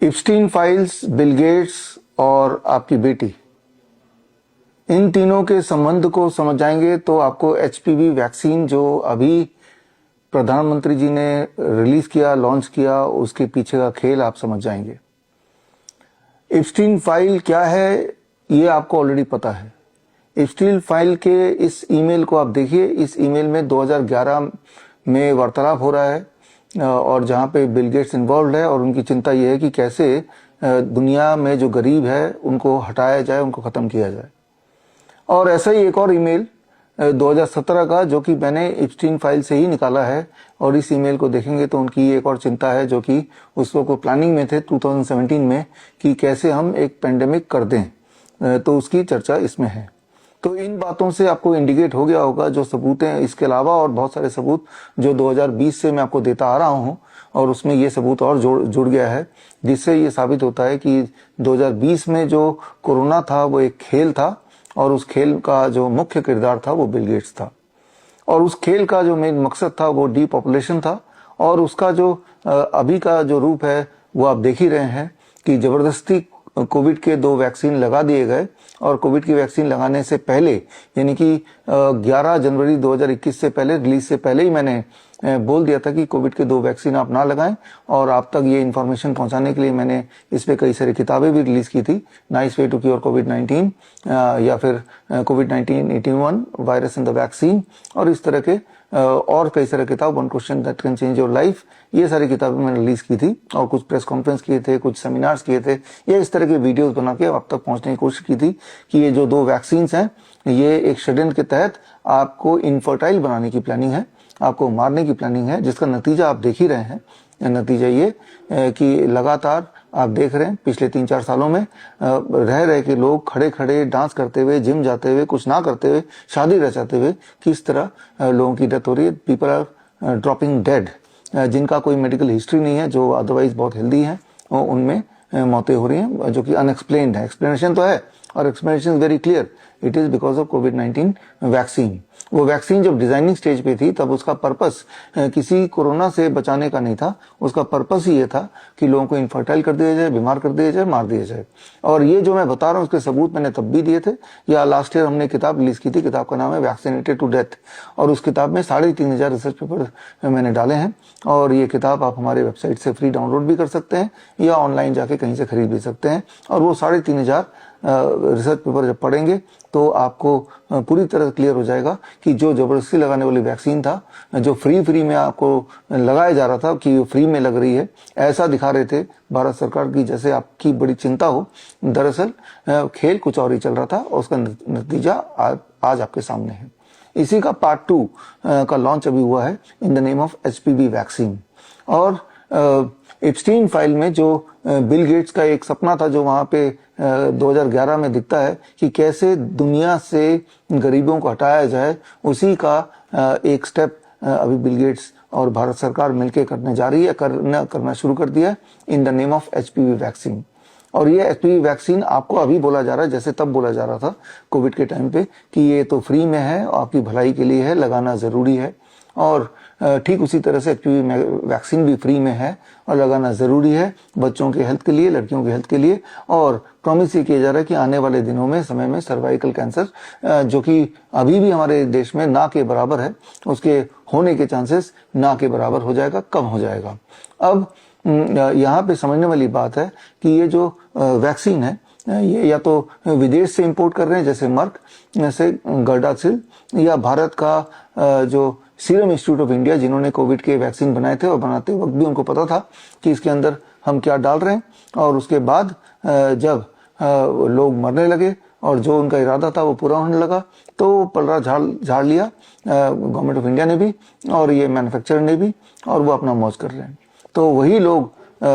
इप्स्टीन files, Bill Gates और आपकी बेटी, इन तीनों के संबंध को समझ जाएंगे तो आपको एचपीवी वैक्सीन जो अभी प्रधानमंत्री जी ने रिलीज किया, लॉन्च किया, उसके पीछे का खेल आप समझ जाएंगे। इप्स्टीन फाइल क्या है ये आपको ऑलरेडी पता है। इप्स्टीन फाइल के इस ईमेल को आप देखिए। इस ईमेल में 2011 में वार्तालाप हो रहा है और जहां पे बिल गेट्स इन्वॉल्व है और उनकी चिंता ये है कि कैसे दुनिया में जो गरीब है उनको हटाया जाए, उनको खत्म किया जाए। और ऐसा ही एक और ईमेल 2017 का जो कि मैंने इप्स्टीन फाइल से ही निकाला है, और इस ईमेल को देखेंगे तो उनकी एक और चिंता है जो कि उस वक्त प्लानिंग में थे 2017 में कि कैसे हम एक पेंडेमिक कर दें, तो उसकी चर्चा इसमें है। तो इन बातों से आपको इंडिकेट हो गया होगा जो सबूत हैं, इसके अलावा और बहुत सारे सबूत जो 2020 से मैं आपको देता आ रहा हूं, और उसमें ये सबूत और जुड़ गया है जिससे ये साबित होता है कि 2020 में जो कोरोना था वो एक खेल था और उस खेल का जो मुख्य किरदार था वो बिल गेट्स था, और उस खेल का जो मेन मकसद था वो डीपॉपुलेशन था। और उसका जो अभी का जो रूप है वो आप देख ही रहे हैं कि जबरदस्ती कोविड के 2 वैक्सीन लगा दिए गए, और कोविड की वैक्सीन लगाने से पहले यानी कि 11 जनवरी 2021 से पहले, रिलीज से पहले ही मैंने बोल दिया था कि कोविड के 2 वैक्सीन आप ना लगाएं, और आप तक ये इन्फॉर्मेशन पहुंचाने के लिए मैंने इस पे कई सारी किताबें भी रिलीज की थी। नाइस वे टू क्योर कोविड-19 या फिर कोविड-19 81 वायरस इन द वैक्सीन, और इस तरह के और कई सारे किताब, one question that can change your life, ये सारी किताबें मैंने रिलीज की थी, और कुछ प्रेस कॉन्फ्रेंस किए थे, कुछ सेमिनार्स किए थे, या इस तरह के वीडियोस बना के आप तक पहुंचने की कोशिश की थी कि ये जो 2 वैक्सीन हैं ये एक षड्यंत्र के तहत आपको इनफर्टाइल बनाने की प्लानिंग है, आपको मारने की प्लानिंग है, जिसका नतीजा आप देख ही रहे हैं। नतीजा ये कि लगातार आप देख रहे हैं पिछले 3-4 सालों में रह के लोग खड़े खड़े डांस करते हुए, जिम जाते हुए, कुछ ना करते हुए, शादी रचाते हुए किस तरह लोगों की डेथ हो रही है। पीपल आर ड्रॉपिंग डेड, जिनका कोई मेडिकल हिस्ट्री नहीं है, जो अदरवाइज बहुत हेल्दी है, उनमें मौतें हो रही हैं जो कि अनएक्सप्लेन्ड है। एक्सप्लेनेशन तो है और explanation is very clear, it is because of covid vaccine. वो वैक्सीन जब डिजाइनिंग स्टेज पे थी तब उसका पर्पस किसी कोरोना से बचाने का नहीं था, उसका पर्पस ही ये था कि लोगों को इनफर्टाइल कर दिया जाए, बीमार कर दिया जाए, मार दिया जाए। और ये जो मैं बता रहा हूँ उसके सबूत मैंने तब भी दिए थे, या लास्ट ईयर हमने किताब रिलीज की थी, किताब का नाम है वैक्सीनेटेड टू डेथ, और उस किताब में 3500 रिसर्च पेपर मैंने डाले हैं, और ये किताब आप हमारे वेबसाइट से फ्री डाउनलोड भी कर सकते हैं या ऑनलाइन जाके कहीं से खरीद भी सकते हैं। और वो 3500 रिसर्च पेपर जब पढ़ेंगे तो आपको पूरी तरह क्लियर हो जाएगा कि जो जबरदस्ती लगाने वाली वैक्सीन था, जो फ्री में आपको लगाया जा रहा था कि फ्री में लग रही है, ऐसा दिखा रहे थे भारत सरकार की जैसे आपकी बड़ी चिंता हो, दरअसल खेल कुछ और ही चल रहा था, और उसका नतीजा आज आपके सामने है। इसी का पार्ट 2 का लॉन्च अभी हुआ है in the name of HPV vaccine. और इप्स्टीन फाइल में जो बिल गेट्स का एक सपना था जो वहां पे 2011 में दिखता है कि कैसे दुनिया से गरीबों को हटाया जाए, उसी का एक स्टेप अभी बिल गेट्स और भारत सरकार मिलकर करने जा रही है, करना शुरू कर दिया in the name of HPV vaccine. और ये एचपीवी वैक्सीन आपको अभी बोला जा रहा है जैसे तब बोला जा रहा था कोविड के टाइम पे कि ये तो फ्री में है, आपकी भलाई के लिए है, लगाना जरूरी है। और ठीक उसी तरह से एचपीवी वैक्सीन भी फ्री में है और लगाना जरूरी है, बच्चों के हेल्थ के लिए, लड़कियों के हेल्थ के लिए। और प्रॉमिस ये किया जा रहा है कि आने वाले दिनों में, समय में सर्वाइकल कैंसर जो कि अभी भी हमारे देश में ना के बराबर है, उसके होने के चांसेस ना के बराबर हो जाएगा, कम हो जाएगा। अब यहाँ पे समझने वाली बात है कि ये जो वैक्सीन है ये या तो विदेश से इंपोर्ट कर रहे हैं जैसे मर्क से गर्डासिल, या भारत का जो सीरम इंस्टीट्यूट ऑफ इंडिया जिन्होंने कोविड के वैक्सीन बनाए थे, और बनाते वक्त भी उनको पता था कि इसके अंदर हम क्या डाल रहे हैं। और उसके बाद जब लोग मरने लगे और जो उनका इरादा था वो पूरा होने लगा, तो पलड़ा झाड़ लिया गवर्नमेंट ऑफ इंडिया ने भी और ये मैन्युफैक्चरर ने भी, और वो अपना मौज कर रहे हैं। तो वही लोग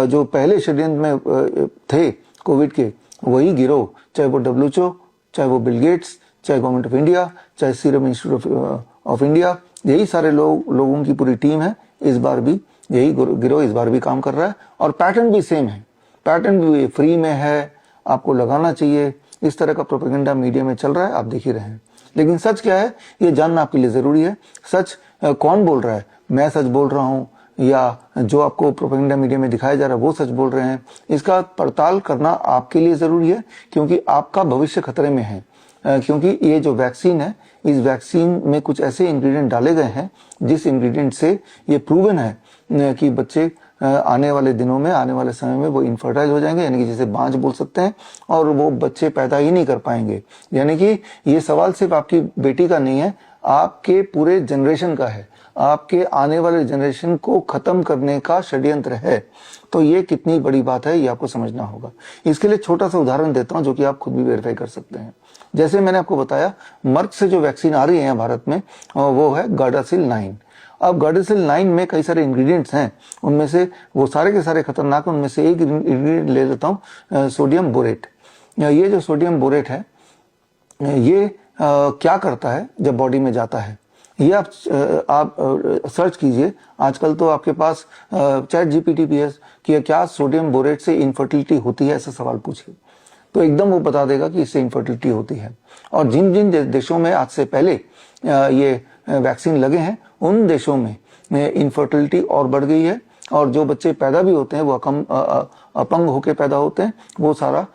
जो पहले षड्यंत्र में थे कोविड के, वही गिरोह, चाहे वो WHO, चाहे वो बिल गेट्स, चाहे गवर्नमेंट ऑफ इंडिया, चाहे सीरम इंस्टीट्यूट ऑफ इंडिया, यही सारे लोगों की पूरी टीम है। इस बार भी यही गिरोह इस बार भी काम कर रहा है, और पैटर्न भी सेम है, पैटर्न भी फ्री में है, आपको लगाना चाहिए, इस तरह का प्रोपेगेंडा मीडिया में चल रहा है, आप देख ही रहे हैं। लेकिन सच क्या है ये जानना आपके लिए जरूरी है। सच कौन बोल रहा है, मैं सच बोल रहा हूँ या जो आपको प्रोपेगेंडा मीडिया में दिखाया जा रहा है वो सच बोल रहे हैं, इसका पड़ताल करना आपके लिए जरूरी है, क्योंकि आपका भविष्य खतरे में है। क्योंकि ये जो वैक्सीन है, इस वैक्सीन में कुछ ऐसे इंग्रेडिएंट डाले गए हैं जिस इंग्रेडिएंट से ये प्रूवन है कि बच्चे आने वाले दिनों में, आने वाले समय में वो इनफर्टाइल हो जाएंगे, यानी कि जिसे बांझ बोल सकते हैं, और वो बच्चे पैदा ही नहीं कर पाएंगे। यानी कि ये सवाल सिर्फ आपकी बेटी का नहीं है, आपके पूरे जनरेशन का है, आपके आने वाले जनरेशन को खत्म करने का षड्यंत्र है। तो ये कितनी बड़ी बात है, ये आपको समझना होगा। इसके लिए छोटा सा उदाहरण देता हूं जो कि आप खुद भी वेरीफाई कर सकते हैं। जैसे मैंने आपको बताया, मर्क से जो वैक्सीन आ रही है भारत में वो है गार्डासिल 9। अब गार्डासिल 9 में कई सारे इंग्रेडिएंट्स हैं, उनमें से वो सारे के सारे खतरनाक हैं। उनमें से एक इंग्रेडिएंट ले लेता हूं, सोडियम बोरेट। ये जो सोडियम बोरेट है, ये क्या करता है जब बॉडी में जाता है, ये आप सर्च कीजिए। आजकल तो आपके पास चैट जीपीटी भी है कि क्या सोडियम बोरेट से इनफर्टिलिटी होती है, ऐसा सवाल पूछिए तो एकदम वो बता देगा कि इससे इनफर्टिलिटी होती है। और जिन जिन देशों में आज से पहले ये वैक्सीन लगे हैं, उन देशों में इनफर्टिलिटी और बढ़ गई है, और जो बच्चे पैदा भी होते हैं वो अपंग होके पैदा होते हैं। वो सारा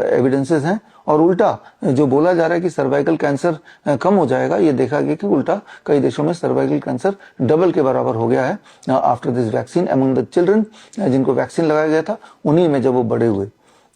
एविडेंसेस हैं। और उल्टा जो बोला जा रहा है कि सर्वाइकल कैंसर कम हो जाएगा, ये देखा गया कि उल्टा कई देशों में सर्वाइकल कैंसर डबल के बराबर हो गया है after this vaccine among the children, जिनको वैक्सीन लगाया गया था उन्हीं में जब वो बड़े हुए।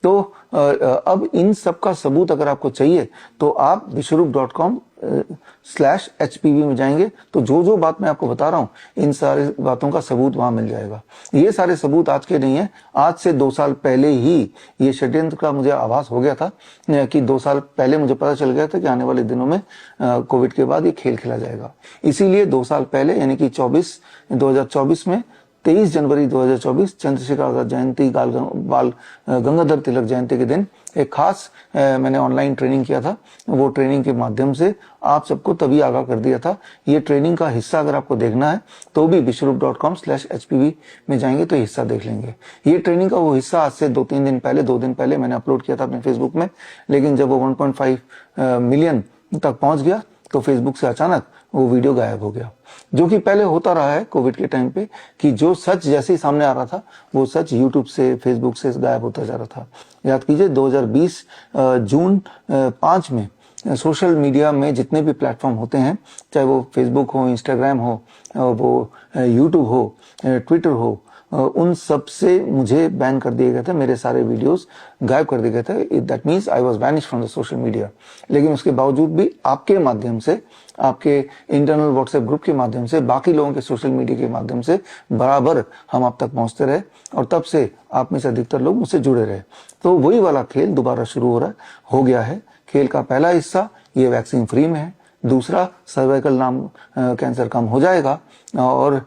तो अब इन सब का सबूत अगर आपको चाहिए तो आप vishwarup.com/HPV में जाएंगे, तो जो जो बात मैं आपको बता रहा हूं, इन सारे बातों का सबूत वहां मिल जाएगा। ये सारे सबूत आज के नहीं है, आज से 2 साल पहले ही ये षड्यंत्र का मुझे आभास हो गया था कि 2 साल पहले मुझे पता चल गया था कि आने वाले दिनों में कोविड के बाद ये खेल खेला जाएगा। इसीलिए 2 साल पहले यानी कि 2024 में 23 जनवरी 2024 चंद्रशेखर आजाद जयंती, बाल गंगाधर तिलक जयंती के दिन एक खास मैंने ऑनलाइन ट्रेनिंग किया था। वो ट्रेनिंग के माध्यम से आप सबको तभी आगाह कर दिया था। ये ट्रेनिंग का हिस्सा अगर आपको देखना है तो भी vishwarup.com/HPV में जाएंगे तो हिस्सा देख लेंगे। ये ट्रेनिंग का वो हिस्सा आज से 2 दिन पहले मैंने अपलोड किया था अपने फेसबुक में, लेकिन जब वो 1.5 मिलियन तक पहुंच गया तो फेसबुक से अचानक वो वीडियो गायब हो गया। जो कि पहले होता रहा है कोविड के टाइम पे, कि जो सच जैसे ही सामने आ रहा था वो सच यूट्यूब से, फेसबुक से गायब होता जा रहा था। याद कीजिए 2020 जून 5 में सोशल मीडिया में जितने भी प्लेटफॉर्म होते हैं, चाहे वो फेसबुक हो, इंस्टाग्राम हो, वो यूट्यूब हो, ट्विटर हो, उन सब से मुझे बैन कर दिए गए थे। मेरे सारे वीडियोस गायब कर दिए गए थे। That means I was banish from the social media. लेकिन उसके बावजूद भी आपके माध्यम से, आपके इंटरनल व्हाट्सएप ग्रुप के माध्यम से, बाकी लोगों के सोशल मीडिया के माध्यम से बराबर हम आप तक पहुंचते रहे, और तब से आप में से अधिकतर लोग मुझसे जुड़े रहे। तो वही वाला खेल दोबारा शुरू हो गया है। खेल का पहला हिस्सा ये वैक्सीन फ्री में है, दूसरा सर्वाइकल कैंसर कम हो जाएगा, और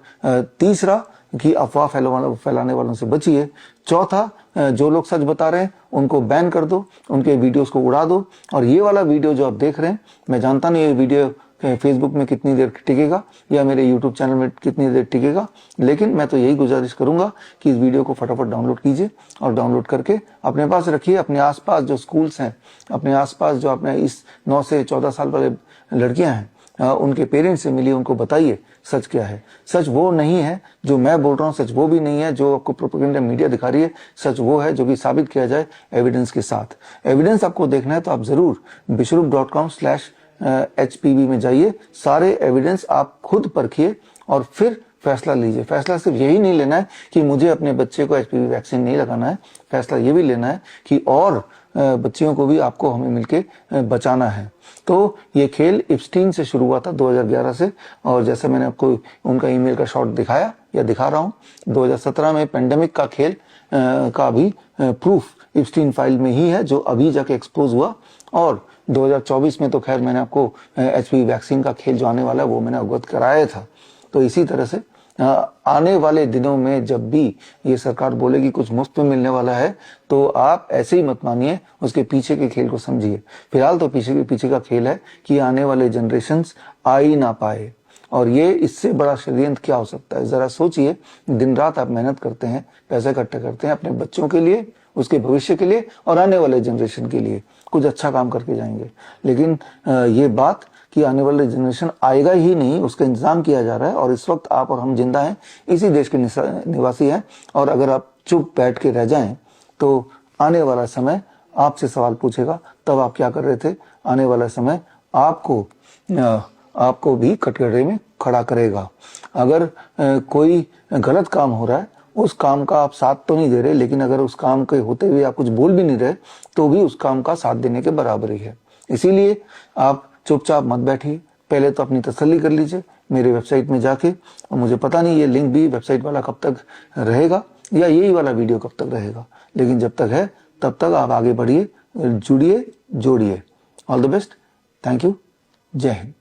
तीसरा कि अफवाह फैलाने वालों से बचिए, चौथा जो लोग सच बता रहे हैं उनको बैन कर दो, उनके वीडियोस को उड़ा दो। और ये वाला वीडियो जो आप देख रहे हैं, मैं जानता नहीं ये वीडियो फेसबुक में कितनी देर टिकेगा या मेरे यूट्यूब चैनल में कितनी देर टिकेगा, लेकिन मैं तो यही गुजारिश करूंगा कि इस वीडियो को फटाफट डाउनलोड कीजिए, और डाउनलोड करके अपने पास रखिए। अपने आसपास जो स्कूल्स हैं, अपने आसपास जो अपने इस 9 से 14 साल वाले लड़कियां हैं, उनके पेरेंट्स से मिलिए, उनको बताइए सच क्या है। सच वो नहीं है जो मैं बोल रहा हूँ, सच वो भी नहीं है जो आपको प्रोपेगेंडा मीडिया दिखा रही है। सच वो है जो कि साबित किया जाए एविडेंस के साथ। एविडेंस आपको देखना है तो आप जरूर vishwarup.com/HPV में जाइए, सारे एविडेंस आप खुद परखिए और फिर फैसला लीजिए। फैसला सिर्फ यही नहीं लेना है कि मुझे अपने बच्चे को HPV वैक्सीन नहीं लगाना है, फैसला ये भी लेना है कि और बच्चियों को भी आपको हमें मिलके बचाना है। तो ये खेल इप्स्टीन से शुरू हुआ था 2011 से, और जैसे मैंने आपको उनका ईमेल का शॉट दिखाया या दिखा रहा हूँ, 2017 में पेंडेमिक का खेल का भी प्रूफ इप्स्टीन फाइल में ही है, जो अभी जाके एक्सपोज हुआ। और 2024 में तो खैर मैंने आपको HPV वैक्सीन का खेल जो आने वाला है वो मैंने अवगत कराया था। तो इसी तरह से आने वाले दिनों में जब भी ये सरकार बोलेगी कुछ मुफ्त में मिलने वाला है, तो आप ऐसे ही मत मानिए, उसके पीछे के खेल को समझिए। फिलहाल तो पीछे का खेल है कि आने वाले जनरेशन्स आ ही ना पाए, और ये इससे बड़ा षड्यंत्र क्या हो सकता है। जरा सोचिए, दिन रात आप मेहनत करते हैं, पैसे इकट्ठे करते हैं अपने बच्चों के लिए, उसके भविष्य के लिए और आने वाले जनरेशन के लिए, कुछ अच्छा काम करके जाएंगे, लेकिन ये बात कि आने वाले जनरेशन आएगा ही नहीं, उसका इंतजाम किया जा रहा है। और इस वक्त आप और हम जिंदा हैं, इसी देश के निवासी हैं। और अगर आप चुप बैठ के रह जाएं तो आने वाला समय आपसे सवाल पूछेगा, तब आप क्या कर रहे थे। आने वाला समय आपको भी कटघरे में खड़ा करेगा। अगर कोई गलत काम हो रहा है, उस काम का आप साथ तो नहीं दे रहे, लेकिन अगर उस काम के होते हुए आप कुछ बोल भी नहीं रहे तो भी उस काम का साथ देने के बराबर ही है। इसीलिए आप चुपचाप मत बैठिए, पहले तो अपनी तसल्ली कर लीजिए मेरे वेबसाइट में जाके। और मुझे पता नहीं ये लिंक भी वेबसाइट वाला कब तक रहेगा या यही वाला वीडियो कब तक रहेगा, लेकिन जब तक है तब तक आप आगे बढ़िए, जुड़िए, जोड़िए। All the best, thank you, जय हिंद।